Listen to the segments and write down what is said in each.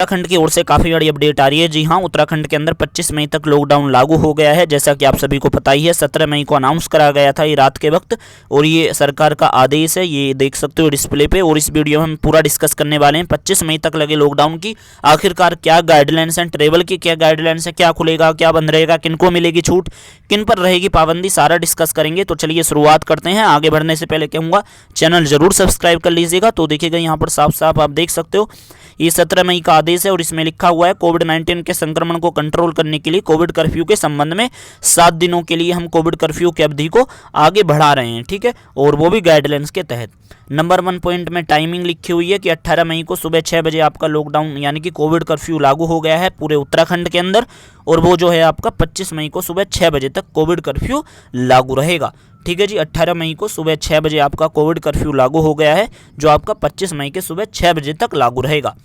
उत्तराखंड की ओर से काफ़ी बड़ी अपडेट आ रही है। जी हाँ, उत्तराखंड के अंदर 25 मई तक लॉकडाउन लागू हो गया है। जैसा कि आप सभी को पता ही है, 17 मई को अनाउंस करा गया था ये रात के वक्त, और ये सरकार का आदेश है, ये देख सकते हो डिस्प्ले पे। और इस वीडियो में हम पूरा डिस्कस करने वाले हैं 25 मई तक लगे लॉकडाउन की आखिरकार क्या गाइडलाइंस हैं, ट्रेवल की क्या गाइडलाइंस है, क्या खुलेगा, क्या बंद रहेगा, किन को मिलेगी छूट, किन पर रहेगी पाबंदी, सारा डिस्कस करेंगे। तो चलिए शुरुआत करते हैं। आगे बढ़ने से पहले कहूँगा चैनल जरूर सब्सक्राइब कर लीजिएगा। तो देखिएगा यहाँ पर साफ साफ आप देख सकते हो, ये 17 मई का आदेश है और इसमें लिखा हुआ है कोविड-19 के संक्रमण को कंट्रोल करने के लिए कोविड कर्फ्यू के संबंध में 7 दिनों के लिए हम कोविड कर्फ्यू की अवधि को आगे बढ़ा रहे हैं। ठीक है, और वो भी गाइडलाइंस के तहत। नंबर 1 पॉइंट में टाइमिंग लिखी हुई है कि 18 मई को सुबह 6 बजे आपका लॉकडाउन यानी कि कोविड कर्फ्यू लागू हो गया है पूरे उत्तराखंड के अंदर, और वो जो है आपका 25 मई को सुबह 6 बजे तक कोविड कर्फ्यू लागू रहेगा। ठीक है जी, 18 मई को सुबह 6 बजे आपका कोविड कर्फ्यू लागू हो गया है, जो आपका 25 मई के सुबह 6 बजे तक लागू रहेगा।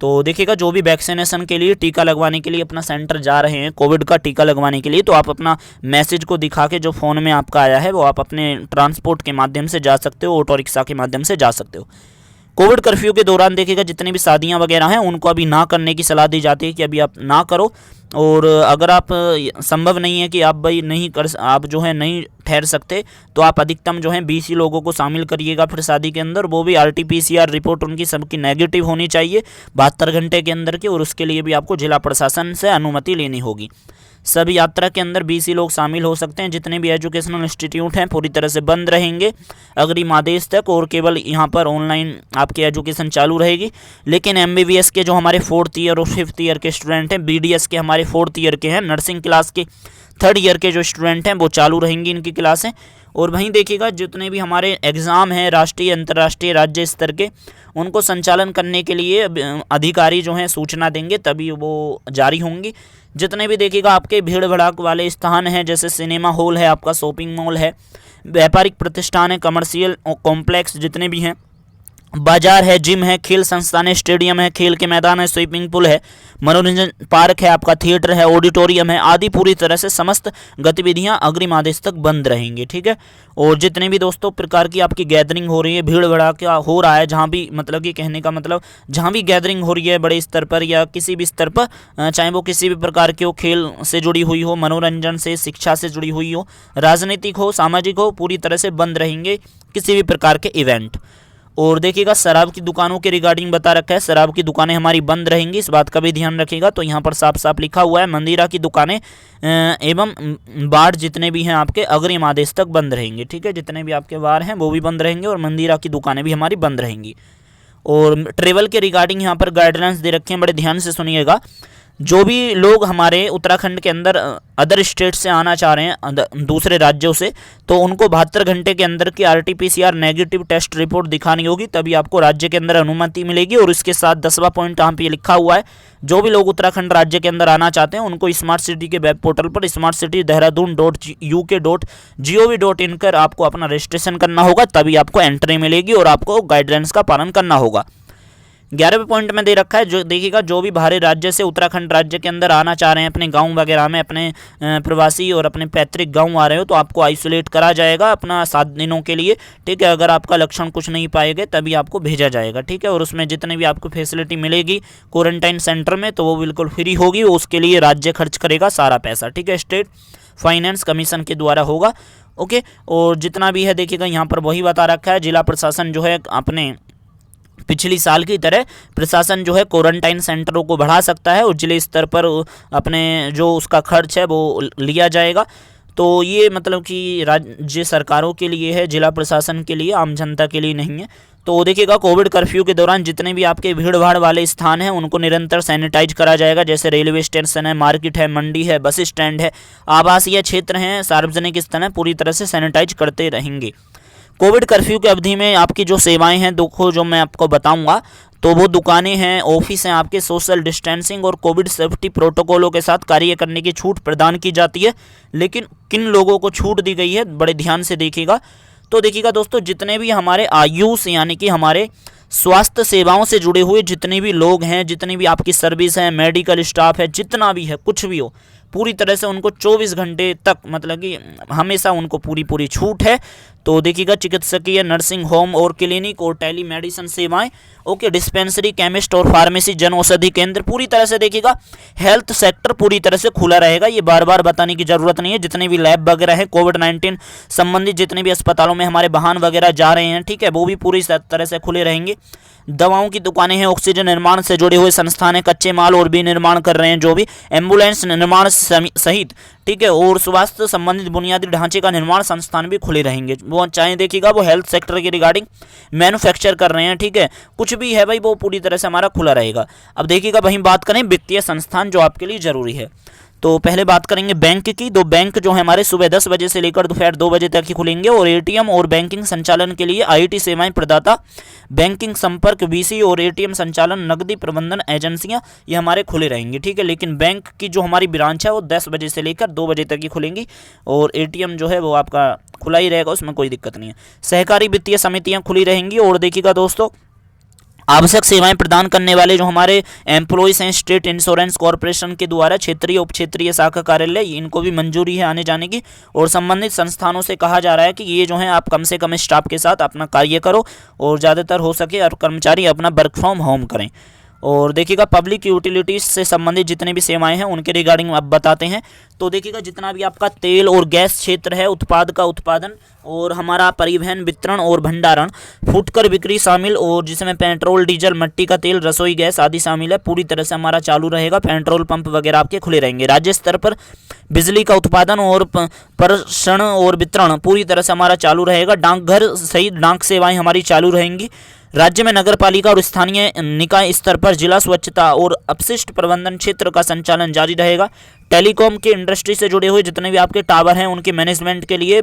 तो देखिएगा, जो भी वैक्सीनेशन के लिए टीका लगवाने के लिए अपना सेंटर जा रहे हैं कोविड का टीका लगवाने के लिए, तो आप अपना मैसेज को दिखा के जो फ़ोन में आपका आया है वो आप अपने ट्रांसपोर्ट के माध्यम से जा सकते हो, ऑटो रिक्शा के माध्यम से जा सकते हो। कोविड कर्फ्यू के दौरान देखिएगा जितनी भी शादियां वगैरह हैं उनको अभी ना करने की सलाह दी जाती है कि अभी आप ना करो, और अगर आप संभव नहीं है कि आप भाई नहीं कर, आप जो है नहीं ठहर सकते, तो आप अधिकतम जो है 20 ही लोगों को शामिल करिएगा फिर शादी के अंदर। वो भी RT-PCR रिपोर्ट उनकी सबकी नेगेटिव होनी चाहिए 72 घंटे के अंदर की, और उसके लिए भी आपको जिला प्रशासन से अनुमति लेनी होगी। सभी यात्रा के अंदर 20 ही लोग शामिल हो सकते हैं। जितने भी एजुकेशनल इंस्टीट्यूट हैं पूरी तरह से बंद रहेंगे अग्रिम आदेश तक, और केवल यहाँ पर ऑनलाइन आपकी एजुकेशन चालू रहेगी। लेकिन MBBS के जो हमारे 4th ईयर और 5th ईयर के स्टूडेंट हैं, BDS के हमारे 4th ईयर के हैं, नर्सिंग क्लास के 3rd ईयर के जो स्टूडेंट हैं वो चालू रहेंगी इनकी क्लासें। और वहीं देखिएगा जितने भी हमारे एग्ज़ाम हैं राष्ट्रीय, अंतर्राष्ट्रीय, राज्य स्तर के, उनको संचालन करने के लिए अधिकारी जो हैं सूचना देंगे, तभी वो जारी होंगी। जितने भी देखिएगा आपके भीड़ भड़ाक वाले स्थान हैं, जैसे सिनेमा हॉल है, आपका शॉपिंग मॉल है, व्यापारिक प्रतिष्ठान है, कमर्शियल कॉम्प्लेक्स जितने भी हैं, बाजार है, जिम है, खेल संस्थान है, स्टेडियम है, खेल के मैदान है, स्विमिंग पूल है, मनोरंजन पार्क है, आपका थिएटर है, ऑडिटोरियम है आदि, पूरी तरह से समस्त गतिविधियां अग्रिम आदेश तक बंद रहेंगी। ठीक है, और जितने भी दोस्तों प्रकार की आपकी गैदरिंग हो रही है, भीड़ भड़ाका हो रहा है, जहां भी मतलब कि कहने का मतलब जहां भी गैदरिंग हो रही है बड़े स्तर पर या किसी भी स्तर पर, चाहे वो किसी भी प्रकार की हो, खेल से जुड़ी हुई हो, मनोरंजन से, शिक्षा से जुड़ी हुई हो, राजनीतिक हो, सामाजिक हो, पूरी तरह से बंद रहेंगे किसी भी प्रकार के इवेंट। और देखिएगा शराब की दुकानों के रिगार्डिंग बता रखा है, शराब की दुकानें हमारी बंद रहेंगी, इस बात का भी ध्यान रखिएगा। तो यहाँ पर साफ साफ लिखा हुआ है मंदिरा की दुकानें एवं बार जितने भी हैं आपके अग्रिम आदेश तक बंद रहेंगे। ठीक है, जितने भी आपके बार हैं वो भी बंद रहेंगे और मंदिरा की दुकानें भी हमारी बंद रहेंगी। और ट्रेवल के रिगार्डिंग यहाँ पर गाइडलाइंस दे रखे हैं, बड़े ध्यान से सुनिएगा। जो भी लोग हमारे उत्तराखंड के अंदर अदर स्टेट से आना चाह रहे हैं दूसरे राज्यों से, तो उनको 72 घंटे के अंदर की RT-PCR नेगेटिव टेस्ट रिपोर्ट दिखानी होगी, तभी आपको राज्य के अंदर अनुमति मिलेगी। और इसके साथ 10वां पॉइंट यहाँ पे लिखा हुआ है, जो भी लोग उत्तराखंड राज्य के अंदर आना चाहते हैं उनको स्मार्ट सिटी के वेब पोर्टल पर smartcitydehrradun.uk.gov.in कर आपको अपना रजिस्ट्रेशन करना होगा, तभी आपको एंट्री मिलेगी और आपको गाइडलाइंस का पालन करना होगा। 11वें पॉइंट में दे रखा है, जो देखिएगा जो भी बाहरी राज्य से उत्तराखंड राज्य के अंदर आना चाह रहे हैं अपने गांव वगैरह में, अपने प्रवासी और अपने पैतृक गांव आ रहे हो, तो आपको आइसोलेट करा जाएगा अपना 7 दिनों के लिए। ठीक है, अगर आपका लक्षण कुछ नहीं पाए गए तभी आपको भेजा जाएगा। ठीक है, और उसमें जितने भी आपको फैसिलिटी मिलेगी क्वारंटाइन सेंटर में, तो वो बिल्कुल फ्री होगी, उसके लिए राज्य खर्च करेगा सारा पैसा। ठीक है, स्टेट फाइनेंस कमीशन के द्वारा होगा। ओके, और जितना भी है देखिएगा यहाँ पर वही बता रखा है, जिला प्रशासन जो है अपने पिछली साल की तरह प्रशासन जो है क्वारंटाइन सेंटरों को बढ़ा सकता है और जिले स्तर पर अपने जो उसका खर्च है वो लिया जाएगा। तो ये मतलब कि राज्य सरकारों के लिए है, जिला प्रशासन के लिए, आम जनता के लिए नहीं है। तो देखिएगा कोविड कर्फ्यू के दौरान जितने भी आपके भीड़ भाड़ वाले स्थान हैं उनको निरंतर सैनिटाइज करा जाएगा, जैसे रेलवे स्टेशन है, मार्केट है, मंडी है, बस स्टैंड है, आवासीय क्षेत्र हैं, सार्वजनिक स्थल हैं, पूरी तरह से सैनिटाइज करते रहेंगे। कोविड कर्फ्यू की अवधि में आपकी जो सेवाएं हैं देखो, जो मैं आपको बताऊंगा, तो वो दुकानें हैं, ऑफिस हैं, आपके सोशल डिस्टेंसिंग और कोविड सेफ्टी प्रोटोकॉलों के साथ कार्य करने की छूट प्रदान की जाती है। लेकिन किन लोगों को छूट दी गई है बड़े ध्यान से देखिएगा। तो देखिएगा दोस्तों, जितने भी हमारे आयुष यानी कि हमारे स्वास्थ्य सेवाओं से जुड़े हुए जितने भी लोग हैं, जितनी भी आपकी सर्विस है, मेडिकल स्टाफ है, जितना भी है, कुछ भी हो, पूरी तरह से उनको 24 घंटे तक मतलब कि हमेशा उनको पूरी छूट है। तो देखिएगा चिकित्सकीय, नर्सिंग होम और क्लिनिक और टेली मेडिसिन सेवाएं, ओके, डिस्पेंसरी, केमिस्ट और फार्मेसी, जन औषधि केंद्र, पूरी तरह से देखिएगा हेल्थ सेक्टर पूरी तरह से खुला रहेगा। ये बार बार बताने की जरूरत नहीं है। जितने भी लैब वगैरह है कोविड-19 संबंधित, जितने भी अस्पतालों में हमारे वाहन वगैरह जा रहे हैं, ठीक है, वो भी पूरी तरह से खुले रहेंगे। दवाओं की दुकानें हैं, ऑक्सीजन निर्माण से जुड़े हुए संस्थान है, कच्चे माल और भी निर्माण कर रहे हैं जो भी, एम्बुलेंस निर्माण सहित, ठीक है, और स्वास्थ्य संबंधित बुनियादी ढांचे का निर्माण संस्थान भी खुले रहेंगे। वो चाहे देखिएगा वो हेल्थ सेक्टर के रिगार्डिंग मैन्युफैक्चर कर रहे हैं, ठीक है, कुछ भी है भाई वो पूरी तरह से हमारा खुला रहेगा। अब देखिएगा वहीं बात करें वित्तीय संस्थान जो आपके लिए जरूरी है, तो पहले बात करेंगे बैंक की। दो बैंक जो है हमारे सुबह 10 बजे से लेकर दोपहर 2 बजे तक ही खुलेंगे और एटीएम और बैंकिंग संचालन के लिए आईटी सेवाएं प्रदाता, बैंकिंग संपर्क, वीसी और एटीएम संचालन, नकदी प्रबंधन एजेंसियां, ये हमारे खुले रहेंगे, ठीक है। लेकिन बैंक की जो हमारी ब्रांच है वो 10 बजे से लेकर 2 बजे तक ही खुलेंगी और एटीएम जो है वो आपका खुला ही रहेगा, उसमें कोई दिक्कत नहीं है। सहकारी वित्तीय समितियाँ खुली रहेंगी और देखिएगा दोस्तों आवश्यक सेवाएं प्रदान करने वाले जो हमारे एम्प्लॉयज़ हैं स्टेट इंश्योरेंस कॉरपोरेशन के द्वारा क्षेत्रीय उप क्षेत्रीय शाखा कार्यालय, इनको भी मंजूरी है आने जाने की और संबंधित संस्थानों से कहा जा रहा है कि ये जो है आप कम से कम स्टाफ के साथ अपना कार्य करो और ज़्यादातर हो सके और कर्मचारी अपना वर्क फ्रॉम होम करें। और देखिएगा पब्लिक यूटिलिटीज़ से संबंधित जितनी भी सेवाएं हैं उनके रिगार्डिंग आप बताते हैं। तो देखिएगा जितना भी आपका तेल और गैस क्षेत्र है, उत्पाद का उत्पादन और हमारा परिवहन, वितरण और भंडारण, फुटकर बिक्री शामिल और जिसमें पेट्रोल, डीजल, मिट्टी का तेल, रसोई गैस आदि शामिल है, पूरी तरह से हमारा चालू रहेगा। पेट्रोल पंप वगैरह आपके खुले रहेंगे। राज्य स्तर पर बिजली का उत्पादन और प्रसरण और वितरण पूरी तरह से हमारा चालू रहेगा। डाकघर सहित डाक सेवाएं हमारी चालू रहेंगी। राज्य में नगर पालिका और स्थानीय निकाय स्तर पर जिला स्वच्छता और अपशिष्ट प्रबंधन क्षेत्र का संचालन जारी रहेगा। टेलीकॉम के इंडस्ट्री से जुड़े हुए जितने भी आपके टावर हैं उनके मैनेजमेंट के लिए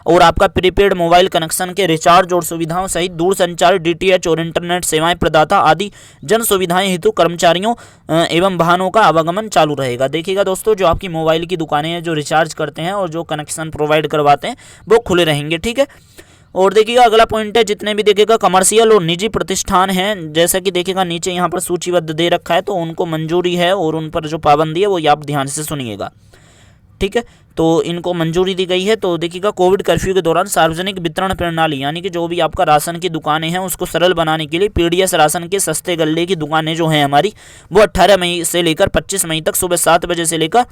और आपका प्रीपेड मोबाइल कनेक्शन के रिचार्ज और सुविधाओं सहित दूरसंचार, डीटीएच और इंटरनेट सेवाएं प्रदाता आदि जन सुविधाएं हेतु कर्मचारियों एवं वाहनों का आवागमन चालू रहेगा। देखिएगा दोस्तों जो आपकी मोबाइल की दुकानें हैं, जो रिचार्ज करते हैं और जो कनेक्शन प्रोवाइड करवाते हैं वो खुले रहेंगे, ठीक है। और देखिएगा अगला पॉइंट है जितने भी देखिएगा कमर्शियल और निजी प्रतिष्ठान हैं, जैसा कि देखिएगा नीचे यहाँ पर सूचीबद्ध दे रखा है, तो उनको मंजूरी है और उन पर जो पाबंदी है वो आप ध्यान से सुनिएगा, ठीक है। तो इनको मंजूरी दी गई है। तो देखिएगा कोविड कर्फ्यू के दौरान सार्वजनिक वितरण प्रणाली यानी कि जो भी आपका राशन की दुकानें हैं उसको सरल बनाने के लिए पीडीएस राशन के सस्ते गल्ले की दुकानें जो हैं हमारी वो 18 मई से लेकर 25 मई तक सुबह 7 बजे से लेकर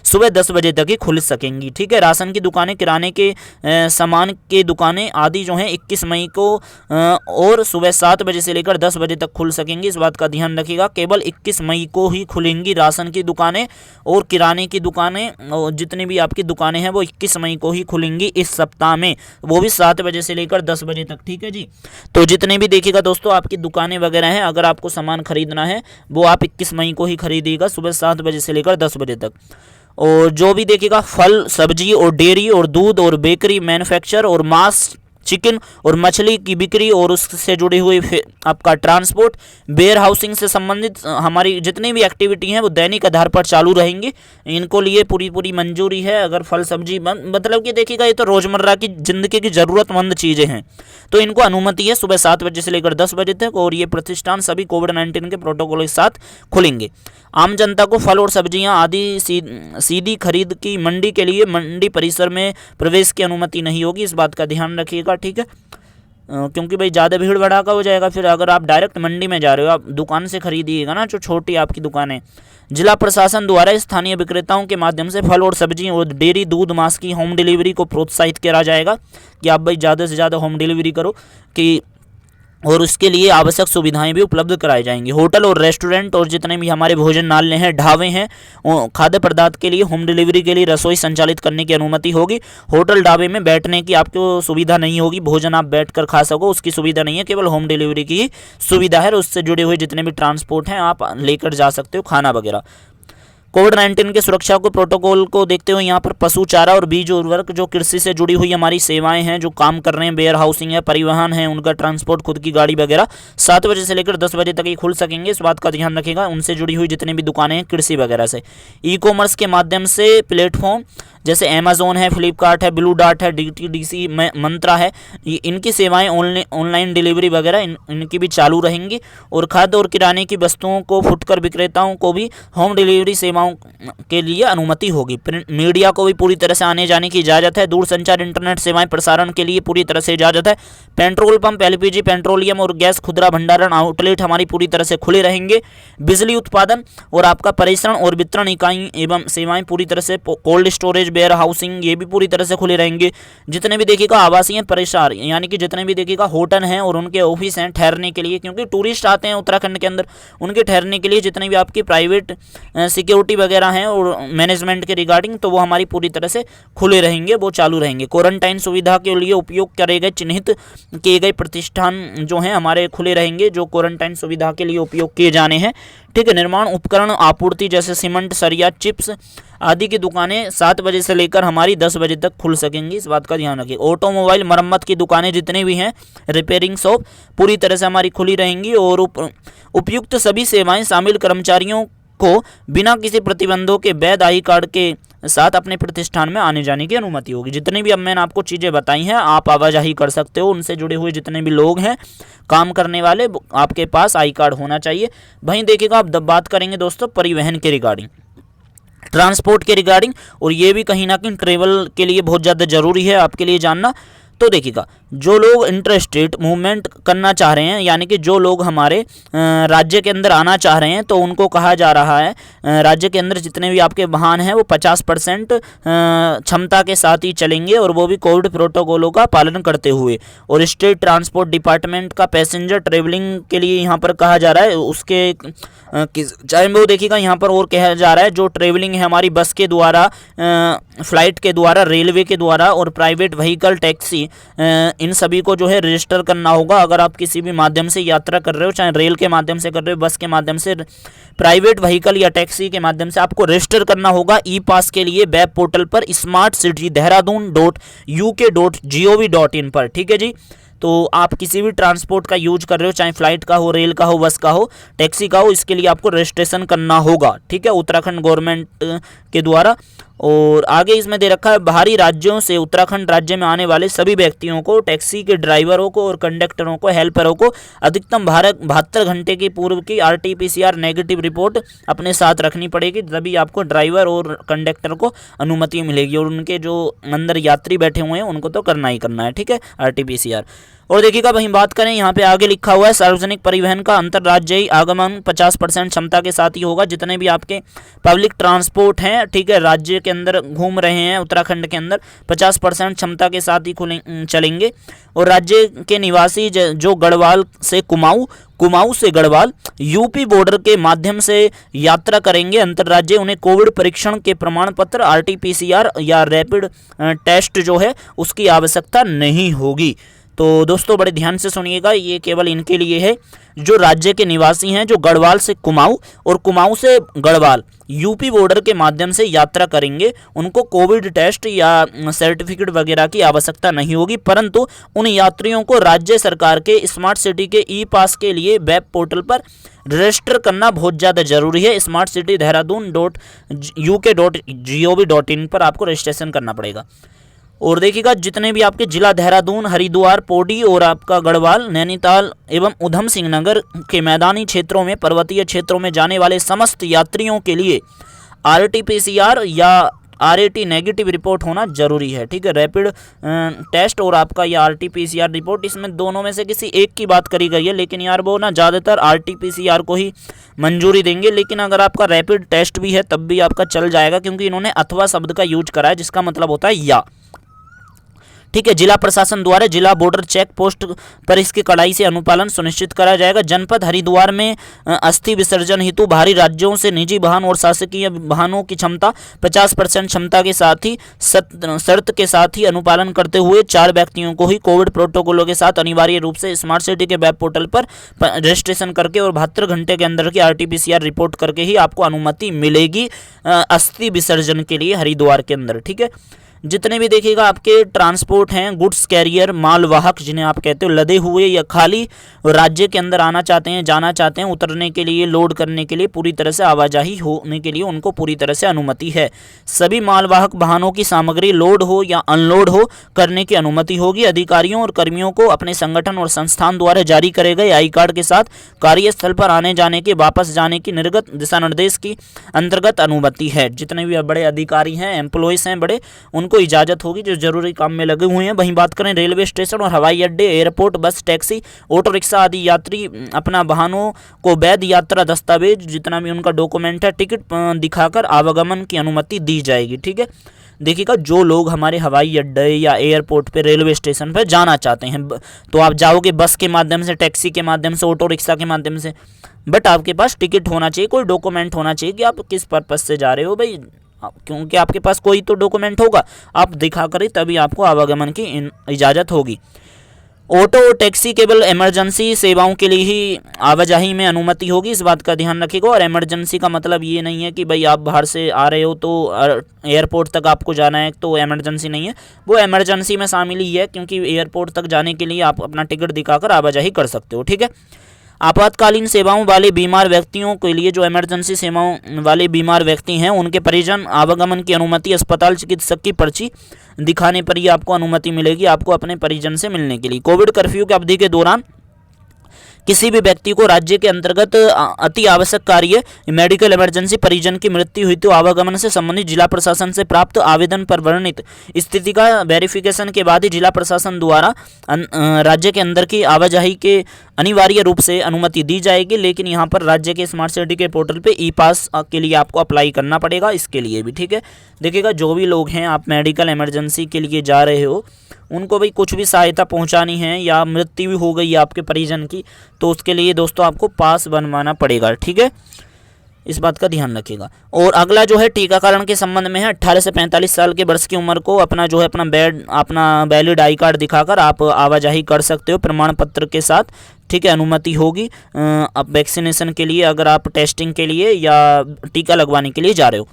सुबह 10 बजे तक ही खुल सकेंगी, ठीक है। राशन की दुकानें, किराने के सामान की दुकानें आदि जो हैं 21 मई को और सुबह 7 बजे से लेकर 10 बजे तक खुल सकेंगी। इस बात का ध्यान रखिएगा। केवल 21 मई को ही खुलेंगी राशन की दुकानें और किराने की दुकानें, जितनी भी की दुकानें हैं वो 21 मई को ही खुलेंगी इस सप्ताह में, वो भी 7 बजे से लेकर 10 बजे तक, ठीक है जी। तो जितने भी देखिएगा दोस्तों आपकी दुकानें वगैरह हैं, अगर आपको सामान खरीदना है वो आप 21 मई को ही खरीदिएगा सुबह 7 बजे से लेकर 10 बजे तक। और जो भी देखिएगा फल, सब्जी और डेयरी और दूध और बेकरी मैन्युफैक्चर और मांस, चिकन और मछली की बिक्री और उससे जुड़ी हुई आपका ट्रांसपोर्ट, वेयर हाउसिंग से संबंधित हमारी जितनी भी एक्टिविटी हैं वो दैनिक आधार पर चालू रहेंगी। इनको लिए पूरी मंजूरी है। अगर फल सब्जी मतलब कि देखिएगा ये तो रोज़मर्रा की ज़िंदगी की ज़रूरतमंद चीज़ें हैं, तो इनको अनुमति है सुबह 7 बजे से लेकर 10 बजे तक और ये प्रतिष्ठान सभी कोविड-19 के प्रोटोकॉल के साथ खुलेंगे। आम जनता को फल और सब्जियां आदि सीधी खरीद की मंडी के लिए मंडी परिसर में प्रवेश की अनुमति नहीं होगी, इस बात का ध्यान रखिएगा, ठीक है। क्योंकि भाई ज़्यादा भीड़ भड़ाका हो जाएगा। फिर अगर आप डायरेक्ट मंडी में जा रहे हो, आप दुकान से खरीदिएगा ना, जो छोटी आपकी दुकानें। जिला प्रशासन द्वारा स्थानीय विक्रेताओं के माध्यम से फल और सब्जी और डेयरी, दूध, मांस की होम डिलीवरी को प्रोत्साहित करा जाएगा कि आप भाई ज़्यादा से ज़्यादा होम डिलीवरी करो कि और उसके लिए आवश्यक सुविधाएं भी उपलब्ध कराई जाएंगी। होटल और रेस्टोरेंट और जितने भी हमारे भोजनालय हैं, ढाबे हैं, खाद्य पदार्थ के लिए होम डिलीवरी के लिए रसोई संचालित करने की अनुमति होगी। होटल ढाबे में बैठने की आपको सुविधा नहीं होगी, भोजन आप बैठकर खा सको उसकी सुविधा नहीं है, केवल होम डिलीवरी की सुविधा है। उससे जुड़े हुए जितने भी ट्रांसपोर्ट हैं आप लेकर जा सकते हो, खाना वगैरह। कोविड-19 के सुरक्षा को प्रोटोकॉल को देखते हुए यहाँ पर पशु चारा और बीज उर्वरक, जो कृषि से जुड़ी हुई हमारी सेवाएं हैं, जो काम कर रहे हैं, वेयर हाउसिंग है, परिवहन है, उनका ट्रांसपोर्ट, खुद की गाड़ी वगैरह 7 बजे से लेकर 10 बजे तक ही खुल सकेंगे, इस बात का ध्यान रखिएगा। उनसे जुड़ी हुई जितनी भी दुकानें हैं कृषि वगैरह से, ई कॉमर्स के माध्यम से प्लेटफॉर्म जैसे अमेज़ॉन है, फ्लिपकार्ट है, ब्लू डार्ट है, डीटीडीसी मंत्रा है, इनकी सेवाएं ऑनलाइन डिलीवरी वगैरह इनकी भी चालू रहेंगी। और खाद्य और किराने की वस्तुओं को फुटकर विक्रेताओं को भी होम डिलीवरी सेवाओं सेवाओं के लिए अनुमति होगी। प्रिंट मीडिया को भी पूरी तरह से आने जाने की इजाज़त है। दूरसंचार इंटरनेट सेवाएं प्रसारण के लिए पूरी तरह से इजाज़त है। पेट्रोल पंप, एलपीजी, पेट्रोलियम और गैस खुदरा भंडारण आउटलेट हमारी पूरी तरह से खुले रहेंगे। बिजली उत्पादन और आपका परिसरण और वितरण इकाई एवं सेवाएं पूरी तरह से, कोल्ड स्टोरेज, वेयर हाउसिंग, ये भी पूरी तरह से खुले रहेंगे। जितने भी देखिएगा आवासीय परिसर यानी कि जितने भी देखिएगा होटल हैं और उनके ऑफिस हैं ठहरने के लिए, क्योंकि टूरिस्ट आते हैं उत्तराखंड के अंदर, उनके ठहरने के लिए जितने भी आपकी प्राइवेट सिक्योरिटी वगैरह हैं और मैनेजमेंट के रिगार्डिंग, तो वो हमारी पूरी तरह से खुले रहेंगे, वो चालू रहेंगे। क्वारंटाइन सुविधा के लिए उपयोग करे गए चिन्हित किए गए प्रतिष्ठान जो हैं हमारे खुले रहेंगे, जो क्वारंटाइन सुविधा के लिए उपयोग किए जाने हैं। ठीक है। निर्माण उपकरण आपूर्ति जैसे सीमेंट, सरिया, चिप्स आदि की दुकानें 7 बजे से लेकर हमारी 10 बजे तक खुल सकेंगी, इस बात का ध्यान रखिए। ऑटोमोबाइल मरम्मत की दुकानें जितने भी हैं, रिपेयरिंग शॉप पूरी तरह से हमारी खुली रहेंगी और उपयुक्त सभी सेवाएं शामिल कर्मचारियों को बिना किसी प्रतिबंधों के वैध आई कार्ड के साथ अपने प्रतिष्ठान में आने जाने की अनुमति होगी। जितनी भी अब मैंने आपको चीज़ें बताई हैं, आप आवाजाही कर सकते हो, उनसे जुड़े हुए जितने भी लोग हैं काम करने वाले, आपके पास आई कार्ड होना चाहिए। वहीं देखिएगा अब बात करेंगे दोस्तों परिवहन के रिगार्डिंग, ट्रांसपोर्ट के रिगार्डिंग, और ये भी कहीं ना कहीं ट्रेवल के लिए बहुत ज़्यादा ज़रूरी है आपके लिए जानना। तो देखिएगा जो लोग इंटरस्टेट मूवमेंट करना चाह रहे हैं, यानी कि जो लोग हमारे राज्य के अंदर आना चाह रहे हैं, तो उनको कहा जा रहा है राज्य के अंदर जितने भी आपके वाहन हैं वो 50% क्षमता के साथ ही चलेंगे, और वो भी कोविड प्रोटोकॉलों का पालन करते हुए। और स्टेट ट्रांसपोर्ट डिपार्टमेंट का पैसेंजर ट्रेवलिंग के लिए यहाँ पर कहा जा रहा है, उसके चाहे वो देखिएगा यहाँ पर और कहा जा रहा है जो ट्रेवलिंग है हमारी बस के द्वारा, फ्लाइट के द्वारा, रेलवे के द्वारा और प्राइवेट व्हीकल, टैक्सी, इन सभी को जो है रजिस्टर करना होगा। अगर आप किसी भी माध्यम से यात्रा कर रहे हो, चाहे रेल के माध्यम से कर रहे हो, बस के माध्यम से, प्राइवेट व्हीकल या टैक्सी के माध्यम से, आपको रजिस्टर करना होगा ई पास के लिए वेब पोर्टल पर smartcitydehrradun.uk.gov.in पर। ठीक है जी। तो आप किसी भी ट्रांसपोर्ट का यूज कर रहे हो, चाहे फ्लाइट का हो, रेल का हो, बस का हो, टैक्सी का हो, इसके लिए आपको रजिस्ट्रेशन करना होगा। ठीक है, उत्तराखंड गवर्नमेंट के द्वारा। और आगे इसमें दे रखा है बाहरी राज्यों से उत्तराखंड राज्य में आने वाले सभी व्यक्तियों को, टैक्सी के ड्राइवरों को और कंडक्टरों को, हेल्परों को अधिकतम 72 घंटे की पूर्व की RT-PCR नेगेटिव रिपोर्ट अपने साथ रखनी पड़ेगी, तभी आपको ड्राइवर और कंडक्टर को अनुमति मिलेगी, और उनके जो अंदर यात्री बैठे हुए हैं उनको तो करना ही करना है। ठीक है, RT-PCR। और देखिएगा वहीं बात करें, यहाँ पे आगे लिखा हुआ है सार्वजनिक परिवहन का अंतर्राज्यीय आगमन 50% क्षमता के साथ ही होगा। जितने भी आपके पब्लिक ट्रांसपोर्ट हैं, ठीक है, राज्य के अंदर घूम रहे हैं उत्तराखंड के अंदर, 50% क्षमता के साथ ही चलेंगे। और राज्य के निवासी जो गढ़वाल से कुमाऊं, कुमाऊं से गढ़वाल, यूपी बॉर्डर के माध्यम से यात्रा करेंगे अंतर्राज्यीय, उन्हें कोविड परीक्षण के प्रमाण पत्र, RT-PCR या रैपिड टेस्ट जो है उसकी आवश्यकता नहीं होगी। तो दोस्तों बड़े ध्यान से सुनिएगा, ये केवल इनके लिए है जो राज्य के निवासी हैं, जो गढ़वाल से कुमाऊं और कुमाऊं से गढ़वाल यूपी बॉर्डर के माध्यम से यात्रा करेंगे, उनको कोविड टेस्ट या सर्टिफिकेट वगैरह की आवश्यकता नहीं होगी। परंतु उन यात्रियों को राज्य सरकार के स्मार्ट सिटी के ई पास के लिए वेब पोर्टल पर रजिस्टर करना बहुत ज़्यादा जरूरी है। smartcitydehrradun.uk.gov.in पर आपको रजिस्ट्रेशन करना पड़ेगा। और देखिएगा जितने भी आपके जिला देहरादून, हरिद्वार, पौड़ी और आपका गढ़वाल, नैनीताल एवं उधम सिंह नगर के मैदानी क्षेत्रों में, पर्वतीय क्षेत्रों में जाने वाले समस्त यात्रियों के लिए RT-PCR या RAT नेगेटिव रिपोर्ट होना जरूरी है। ठीक है, रैपिड टेस्ट और आपका ये RT-PCR रिपोर्ट, इसमें दोनों में से किसी एक की बात करी गई है, लेकिन यार वो ना ज़्यादातर RT-PCR को ही मंजूरी देंगे। लेकिन अगर आपका रैपिड टेस्ट भी है तब भी आपका चल जाएगा, क्योंकि इन्होंने अथवा शब्द का यूज करा है, जिसका मतलब होता है या। ठीक है, जिला प्रशासन द्वारा जिला बॉर्डर चेक पोस्ट पर इसके कड़ाई से अनुपालन सुनिश्चित करा जाएगा। जनपद हरिद्वार में अस्थि विसर्जन हेतु बाहरी राज्यों से निजी वाहन और शासकीय वाहनों की क्षमता 50% क्षमता के साथ ही शर्त के साथ ही अनुपालन करते हुए 4 व्यक्तियों को ही कोविड प्रोटोकॉलों के साथ अनिवार्य रूप से स्मार्ट सिटी के वेब पोर्टल पर रजिस्ट्रेशन करके और 72 घंटे के अंदर की RT-PCR रिपोर्ट करके ही आपको अनुमति मिलेगी अस्थि विसर्जन के लिए हरिद्वार के अंदर। ठीक है, जितने भी देखिएगा आपके ट्रांसपोर्ट हैं, गुड्स कैरियर, मालवाहक जिन्हें आप कहते हो, लदे हुए या खाली राज्य के अंदर आना चाहते हैं, जाना चाहते हैं, उतरने के लिए, लोड करने के लिए पूरी तरह से आवाजाही होने के लिए उनको पूरी तरह से अनुमति है। सभी मालवाहक वाहनों की सामग्री लोड हो या अनलोड हो करने की अनुमति होगी। अधिकारियों और कर्मियों को अपने संगठन और संस्थान द्वारा जारी करे गए आई कार्ड के साथ कार्यस्थल पर आने जाने के, वापस जाने की निर्गत दिशा निर्देश की अंतर्गत अनुमति है। जितने भी बड़े अधिकारी हैं, एम्प्लॉयज़ हैं बड़े, उनको इजाज़त होगी जो जरूरी काम में लगे हुए हैं। वहीं बात करें रेलवे स्टेशन और हवाई अड्डे, एयरपोर्ट, बस, टैक्सी, ऑटो रिक्शा आदि यात्री अपना वाहनों को वैध यात्रा दस्तावेज जितना भी उनका डॉक्यूमेंट है, टिकट दिखाकर आवागमन की अनुमति दी जाएगी। ठीक है, देखिएगा जो लोग हमारे हवाई अड्डे या एयरपोर्ट पे, रेलवे स्टेशन पर जाना चाहते हैं तो आप जाओगे बस के माध्यम से, टैक्सी के माध्यम से, ऑटो रिक्शा के माध्यम से, बट आपके पास टिकट होना चाहिए, कोई डॉक्यूमेंट होना चाहिए कि आप किस पर्पज़ से जा रहे हो भाई, क्योंकि आपके पास कोई तो डॉक्यूमेंट होगा, आप दिखा कर ही तभी आपको आवागमन की इजाज़त होगी। ऑटो और टैक्सी केवल इमरजेंसी सेवाओं के लिए ही आवाजाही में अनुमति होगी, इस बात का ध्यान रखिएगा। और इमरजेंसी का मतलब ये नहीं है कि भाई आप बाहर से आ रहे हो तो एयरपोर्ट तक आपको जाना है तो इमरजेंसी नहीं है, वो इमरजेंसी में शामिल ही है, क्योंकि एयरपोर्ट तक जाने के लिए आप अपना टिकट दिखाकर आवाजाही कर सकते हो। ठीक है, आपातकालीन सेवाओं वाले बीमार व्यक्तियों के लिए, जो इमरजेंसी सेवाओं वाले बीमार व्यक्ति हैं, उनके परिजन आवागमन की अनुमति अस्पताल चिकित्सक की पर्ची दिखाने पर ही आपको अनुमति मिलेगी, आपको अपने परिजन से मिलने के लिए। कोविड कर्फ्यू की अवधि के दौरान किसी भी व्यक्ति को राज्य के अंतर्गत अति आवश्यक कार्य, मेडिकल इमरजेंसी, परिजन की मृत्यु हुई तो आवागमन से संबंधित जिला प्रशासन से प्राप्त आवेदन पर वर्णित स्थिति का वेरिफिकेशन के बाद ही जिला प्रशासन द्वारा राज्य के अंदर की आवाजाही के अनिवार्य रूप से अनुमति दी जाएगी। लेकिन यहाँ पर राज्य के स्मार्ट सिटी के पोर्टल पे ई पास के लिए आपको अप्लाई करना पड़ेगा, इसके लिए भी। ठीक है, देखिएगा जो भी लोग हैं, आप मेडिकल इमरजेंसी के लिए जा रहे हो, उनको भी कुछ भी सहायता पहुंचानी है या मृत्यु भी हो गई है आपके परिजन की, तो उसके लिए दोस्तों आपको पास बनवाना पड़ेगा। ठीक है, इस बात का ध्यान रखिएगा। और अगला जो है टीकाकरण के संबंध में है। 18 से 45 साल के वर्ष की उम्र को अपना जो है अपना वैलिड आई कार्ड दिखाकर आप आवाजाही कर सकते हो प्रमाण पत्र के साथ। ठीक है, अनुमति होगी अब वैक्सीनेशन के लिए, अगर आप टेस्टिंग के लिए या टीका लगवाने के लिए जा रहे हो।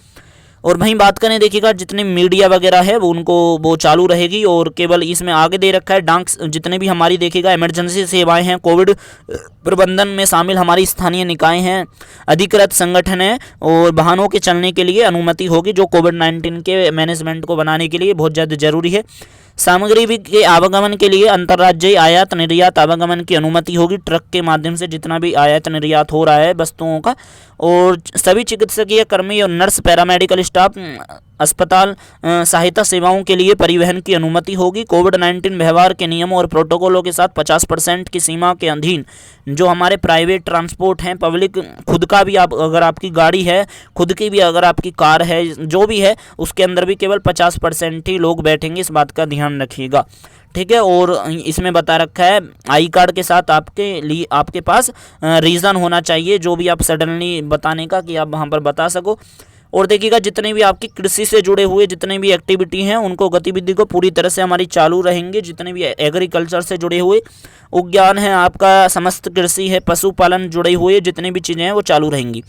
और वहीं बात करें, देखिएगा जितने मीडिया वगैरह है वो चालू रहेगी, और केवल इसमें आगे दे रखा है डाक, जितने भी हमारी देखिएगा इमरजेंसी सेवाएं हैं, कोविड प्रबंधन में शामिल हमारी स्थानीय निकाय हैं, अधिकृत संगठन है, और वाहनों के चलने के लिए अनुमति होगी, जो कोविड-19 के मैनेजमेंट को बनाने के लिए बहुत ज़्यादा जरूरी है। सामग्री के आवागमन के लिए अंतर्राज्यीय आयात निर्यात आवागमन की अनुमति होगी, ट्रक के माध्यम से जितना भी आयात निर्यात हो रहा है वस्तुओं का। और सभी चिकित्सकीय कर्मी और नर्स, पैरामेडिकल स्टाफ, अस्पताल सहायता सेवाओं के लिए परिवहन की अनुमति होगी। कोविड-19 व्यवहार के नियमों और प्रोटोकॉलों के साथ 50% की सीमा के अधीन जो हमारे प्राइवेट ट्रांसपोर्ट हैं, पब्लिक खुद का भी, आप अगर आपकी गाड़ी है, खुद की भी अगर आपकी कार है, जो भी है, उसके अंदर भी केवल 50% ही लोग बैठेंगे, इस बात का ध्यान रखिएगा। ठीक है, और इसमें बता रखा है आई कार्ड के साथ आपके पास रीज़न होना चाहिए, जो भी आप सडनली बताने का, कि आप वहाँ पर बता सको। और देखिएगा जितने भी आपकी कृषि से जुड़े हुए जितने भी एक्टिविटी हैं, उनको गतिविधि को पूरी तरह से हमारी चालू रहेंगे। जितने भी एग्रीकल्चर से जुड़े हुए उद्यान है, आपका समस्त कृषि है, पशुपालन जुड़े हुए जितनी भी चीज़ें हैं वो चालू रहेंगी।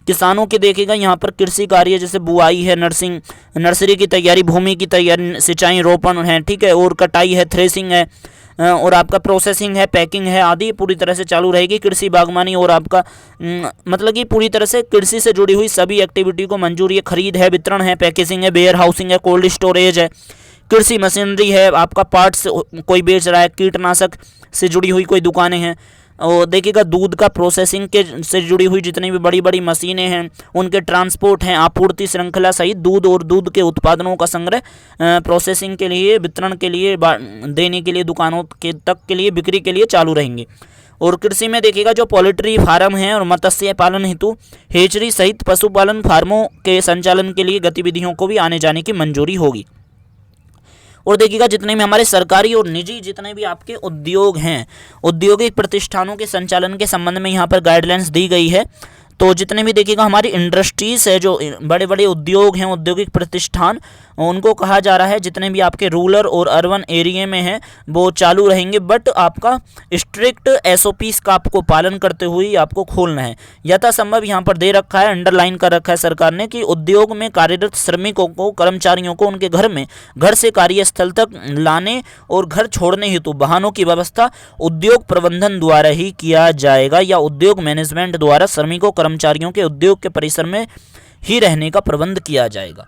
किसानों के देखिएगा यहाँ पर कृषि कार्य जैसे बुआई है, नर्सरी की तैयारी, भूमि की तैयारी, सिंचाई, रोपण है, ठीक है, और कटाई है, थ्रेसिंग है, और आपका प्रोसेसिंग है, पैकिंग है, आदि पूरी तरह से चालू रहेगी। कृषि, बागवानी और आपका मतलब कि पूरी तरह से कृषि से जुड़ी हुई सभी एक्टिविटी को मंजूरी है। खरीद है, वितरण है, पैकेजिंग है, वेयर हाउसिंग है, कोल्ड स्टोरेज है, कृषि मशीनरी है, आपका पार्ट्स कोई बेच रहा है, कीटनाशक से जुड़ी हुई कोई दुकानें हैं, और देखिएगा दूध का प्रोसेसिंग के से जुड़ी हुई जितनी भी बड़ी बड़ी मशीनें हैं, उनके ट्रांसपोर्ट हैं, आपूर्ति श्रृंखला सहित दूध और दूध के उत्पादनों का संग्रह, प्रोसेसिंग के लिए, वितरण के लिए, देने के लिए, दुकानों के तक के लिए, बिक्री के लिए चालू रहेंगे। और कृषि में देखिएगा जो पोल्ट्री फार्म है और मत्स्य पालन हेतु हेचरी सहित पशुपालन फार्मों के संचालन के लिए गतिविधियों को भी आने जाने की मंजूरी होगी। और देखिएगा जितने भी हमारे सरकारी और निजी जितने भी आपके उद्योग हैं, औद्योगिक प्रतिष्ठानों के संचालन के संबंध में यहाँ पर गाइडलाइंस दी गई है। तो जितने भी देखिएगा हमारी इंडस्ट्रीज़ है, जो बड़े बड़े उद्योग हैं, औद्योगिक प्रतिष्ठान, उनको कहा जा रहा है जितने भी आपके रूरल और अर्बन एरिया में हैं वो चालू रहेंगे, बट आपका स्ट्रिक्ट एसओपीज का आपको पालन करते हुए आपको खोलना है। यथासंभव यहाँ पर दे रखा है, अंडरलाइन कर रखा है सरकार ने कि उद्योग में कार्यरत श्रमिकों को, कर्मचारियों को उनके घर से कार्यस्थल तक लाने और घर छोड़ने हेतु वाहनों की व्यवस्था उद्योग प्रबंधन द्वारा ही किया जाएगा, या उद्योग मैनेजमेंट द्वारा श्रमिकों कर्मचारियों के उद्योग के परिसर में ही रहने का प्रबंध किया जाएगा।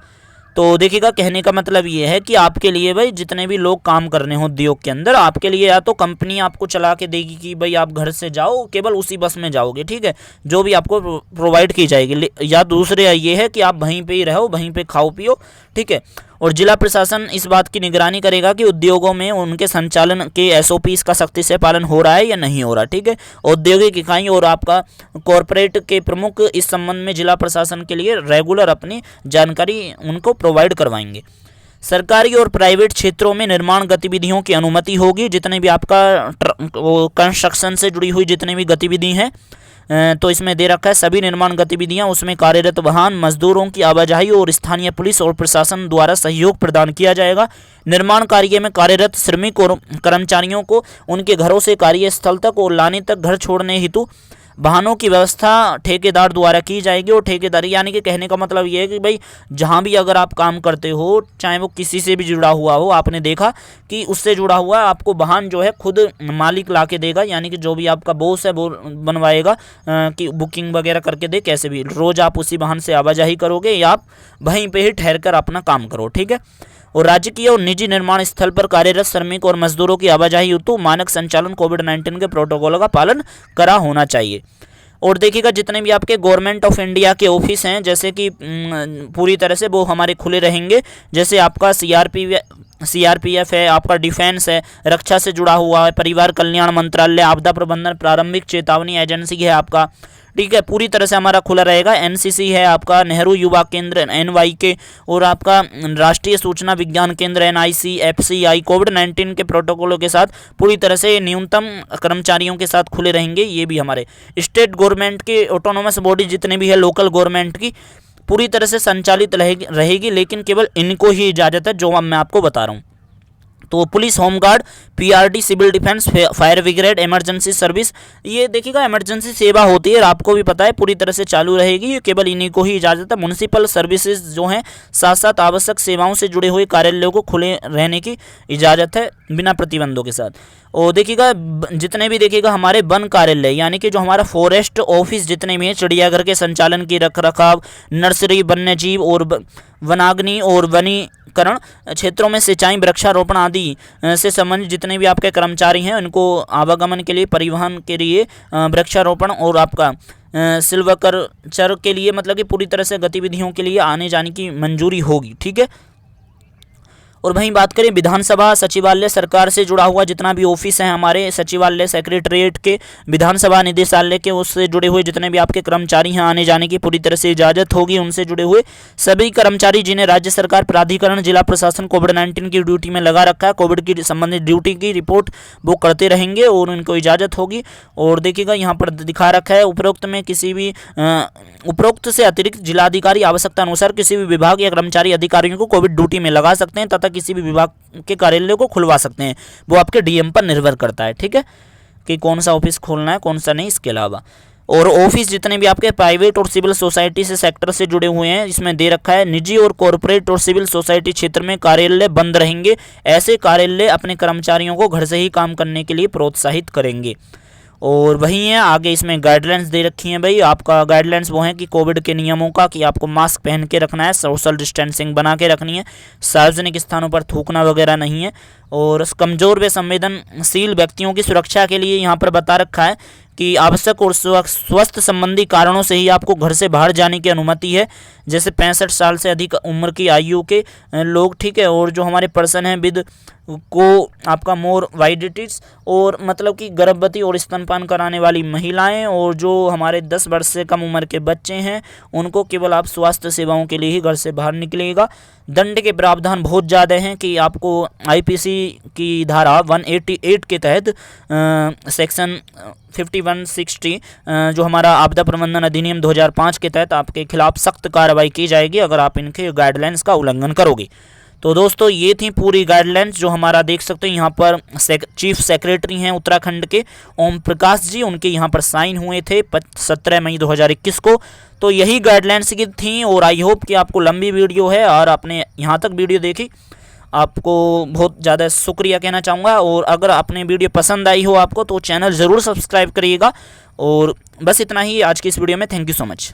तो देखिएगा कहने का मतलब ये है कि आपके लिए भाई जितने भी लोग काम करने हो उद्योग के अंदर, आपके लिए या तो कंपनी आपको चला के देगी कि भाई आप घर से जाओ, केवल उसी बस में जाओगे, ठीक है, जो भी आपको प्रोवाइड की जाएगी, या दूसरे ये है कि आप वहीं पे ही रहो, वहीं पे खाओ पियो, ठीक है। और जिला प्रशासन इस बात की निगरानी करेगा कि उद्योगों में उनके संचालन के एसओपीज का सख्ती से पालन हो रहा है या नहीं हो रहा, ठीक है। औद्योगिक इकाई और आपका कॉरपोरेट के प्रमुख इस संबंध में जिला प्रशासन के लिए रेगुलर अपनी जानकारी उनको प्रोवाइड करवाएंगे। सरकारी और प्राइवेट क्षेत्रों में निर्माण गतिविधियों की अनुमति होगी, जितने भी आपका कंस्ट्रक्शन से जुड़ी हुई जितनी भी गतिविधि हैं, तो इसमें दे रखा है सभी निर्माण गतिविधियां, उसमें कार्यरत वाहन, मजदूरों की आवाजाही और स्थानीय पुलिस और प्रशासन द्वारा सहयोग प्रदान किया जाएगा। निर्माण कार्य में कार्यरत श्रमिक और कर्मचारियों को उनके घरों से कार्यस्थल तक और लाने तक घर छोड़ने हेतु वाहनों की व्यवस्था ठेकेदार द्वारा की जाएगी। और ठेकेदारी यानी कि कहने का मतलब ये है कि भाई जहाँ भी अगर आप काम करते हो, चाहे वो किसी से भी जुड़ा हुआ हो, आपने देखा कि उससे जुड़ा हुआ आपको वाहन जो है खुद मालिक ला के देगा, यानी कि जो भी आपका बॉस है वो बनवाएगा कि बुकिंग वगैरह करके दे, कैसे भी रोज़ आप उसी वाहन से आवाजाही करोगे या आप वहीं पर ही ठहर कर अपना काम करो, ठीक है। और राजकीय और निजी निर्माण स्थल पर कार्यरत श्रमिक और मजदूरों की आवाजाही हेतु मानक संचालन कोविड-19 के प्रोटोकॉल का पालन करा होना चाहिए। और देखिएगा जितने भी आपके गवर्नमेंट ऑफ इंडिया के ऑफिस हैं, जैसे कि पूरी तरह से वो हमारे खुले रहेंगे, जैसे आपका सीआरपीएफ है, आपका डिफेंस है, रक्षा से जुड़ा हुआ है, परिवार कल्याण मंत्रालय, आपदा प्रबंधन प्रारंभिक चेतावनी एजेंसी है आपका, ठीक है, पूरी तरह से हमारा खुला रहेगा। एनसीसी है आपका, नेहरू युवा केंद्र NYK, और आपका राष्ट्रीय सूचना विज्ञान केंद्र NIC, FCI कोविड-19 के प्रोटोकॉलों के साथ पूरी तरह से न्यूनतम कर्मचारियों के साथ खुले रहेंगे। ये भी हमारे स्टेट गवर्नमेंट के ऑटोनोमस बॉडी जितने भी है, लोकल गवर्नमेंट की पूरी तरह से संचालित रहेगी, लेकिन केवल इनको ही इजाज़त है जो मैं आपको बता रहा हूँ। तो police, home guard, PRD, civil defence, fire brigade, emergency service, ये देखिएगा इमरजेंसी सेवा होती है, आपको भी पता है, पूरी तरह से चालू रहेगी, ये केवल इन्हीं को ही इजाज़त है। म्युनिसिपल सर्विसेज जो हैं, साथ साथ आवश्यक सेवाओं से जुड़े हुए कार्यालयों को खुले रहने की इजाज़त है बिना प्रतिबंधों के साथ। और देखिएगा जितने भी देखिएगा हमारे वन कार्यालय, यानी कि जो हमारा फॉरेस्ट ऑफिस जितने भी हैं, चिड़ियाघर के संचालन की रखरखाव, नर्सरी, वन्यजीव और वनाग्नि और वनीकरण क्षेत्रों में सिंचाई, वृक्षारोपण आदि से संबंधित जितने भी आपके कर्मचारी हैं, उनको आवागमन के लिए, परिवहन के लिए, वृक्षारोपण और आपका सिल्वकल्चर के लिए, मतलब कि पूरी तरह से गतिविधियों के लिए आने जाने की मंजूरी होगी, ठीक है। और वहीं बात करें विधानसभा, सचिवालय, सरकार से जुड़ा हुआ जितना भी ऑफिस है हमारे, सचिवालय, सेक्रेटरीट के, विधानसभा निदेशालय के, उससे जुड़े हुए जितने भी आपके कर्मचारी हैं, आने जाने की पूरी तरह से इजाज़त होगी। उनसे जुड़े हुए सभी कर्मचारी जिन्हें राज्य सरकार, प्राधिकरण, जिला प्रशासन कोविड-19 की ड्यूटी में लगा रखा है, कोविड की संबंधित ड्यूटी की रिपोर्ट वो करते रहेंगे और उनको इजाज़त होगी। और देखिएगा यहाँ पर दिखा रखा है उपरोक्त से अतिरिक्त जिलाधिकारी आवश्यकता अनुसार किसी भी विभाग या कर्मचारी अधिकारियों को कोविड ड्यूटी में लगा सकते हैं तथा किसी भी विभाग के कार्यालय को खुलवा सकते हैं। वो आपके डीएम पर निर्भर करता है, ठीक है, कि कौन सा ऑफिस खोलना है, कौन सा नहीं, इसके अलावा। और ऑफिस जितने भी आपके प्राइवेट और सिविल सोसाइटी से सेक्टर से जुड़े हुए हैं, इसमें दे रखा है निजी और कॉरपोरेट और सिविल सोसाइटी क्षेत्र में कार्यालय बंद रहेंगे। ऐसे कार्यालय अपने कर्मचारियों को घर से ही काम करने के लिए प्रोत्साहित करेंगे। और वहीं है आगे इसमें गाइडलाइंस दे रखी हैं भाई, आपका गाइडलाइंस वो है कि कोविड के नियमों का, कि आपको मास्क पहन के रखना है, सोशल डिस्टेंसिंग बना के रखनी है, सार्वजनिक स्थानों पर थूकना वगैरह नहीं है। और कमज़ोर व संवेदनशील व्यक्तियों की सुरक्षा के लिए यहाँ पर बता रखा है कि आवश्यक और स्वस्थ संबंधी कारणों से ही आपको घर से बाहर जाने की अनुमति है, जैसे 65 साल से अधिक उम्र की आयु के लोग, ठीक है, और जो हमारे पर्सन हैं विद को आपका मोरवाइडिटीज, और मतलब कि गर्भवती और स्तनपान कराने वाली महिलाएं, और जो हमारे 10 वर्ष से कम उम्र के बच्चे हैं, उनको केवल आप स्वास्थ्य सेवाओं के लिए ही घर से बाहर निकलेगा। दंड के प्रावधान बहुत ज़्यादा हैं कि आपको IPC की धारा 188 के तहत सेक्शन 5160 जो हमारा आपदा प्रबंधन अधिनियम 2005 के तहत आपके खिलाफ सख्त कार्रवाई की जाएगी अगर आप इनके गाइडलाइंस का उल्लंघन करोगे। तो दोस्तों ये थी पूरी गाइडलाइंस जो हमारा देख सकते हैं यहाँ पर चीफ सेक्रेटरी हैं उत्तराखंड के ओम प्रकाश जी, उनके यहाँ पर साइन हुए थे 17 मई 2021 को। तो यही गाइडलाइंस की थी और आई होप कि आपको लंबी वीडियो है और आपने यहाँ तक वीडियो देखी, आपको बहुत ज़्यादा शुक्रिया कहना चाहूँगा। और अगर आपने वीडियो पसंद आई हो आपको तो चैनल ज़रूर सब्सक्राइब करिएगा। और बस इतना ही आज की इस वीडियो में। Thank you so much.